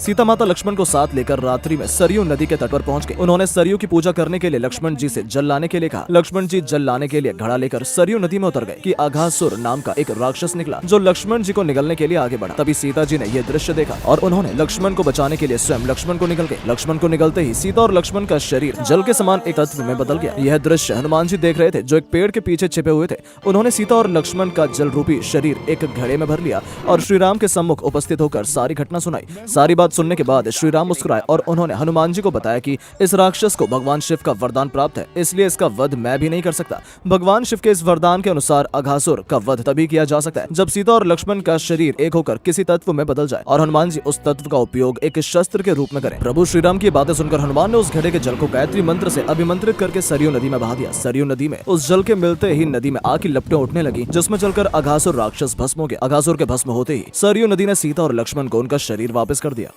सीता माता लक्ष्मण को साथ लेकर रात्रि में सरयू नदी के तट पर पहुंच गए। उन्होंने सरयू की पूजा करने के लिए लक्ष्मण जी से जल लाने के लिए कहा। लक्ष्मण जी जल लाने के लिए घड़ा लेकर सरयू नदी में उतर गए कि अघासुर नाम का एक राक्षस निकला जो लक्ष्मण जी को निगलने के लिए आगे बढ़ा। तभी सीता जी ने यह दृश्य देखा और उन्होंने लक्ष्मण को बचाने के लिए स्वयं लक्ष्मण को निकल गए। लक्ष्मण को निकलते ही सीता और लक्ष्मण का शरीर जल के समान एक तत्व में बदल गया। यह दृश्य हनुमान जी देख रहे थे जो एक पेड़ के पीछे छिपे हुए थे। उन्होंने सीता और लक्ष्मण का जल रूपी शरीर एक घड़े में भर लिया और श्री राम के सम्मुख उपस्थित होकर सारी घटना सुनाई। सारी बात सुनने के बाद श्री राम मुस्कुराए और उन्होंने हनुमान जी को बताया कि इस राक्षस को भगवान शिव का वरदान प्राप्त है, इसलिए इसका वध मैं भी नहीं कर सकता। भगवान शिव के इस वरदान के अनुसार अघासुर का वध तभी किया जा सकता है जब सीता और लक्ष्मण का शरीर एक होकर किसी तत्व में बदल जाए और हनुमान जी उस तत्व का उपयोग एक शस्त्र के रूप में करें। प्रभु श्री राम की बातें सुनकर हनुमान ने उस घड़े के जल को गायत्री मंत्र से अभिमंत्रित करके सरयू नदी में बहा दिया। सरयू नदी में उस जल के मिलते ही नदी में आग की लपटें उठने लगी जिसमें चलकर अघासुर राक्षस भस्म हो गया। अघासुर के भस्म होते ही सरयू नदी ने सीता और लक्ष्मण को उनका शरीर वापस कर दिया।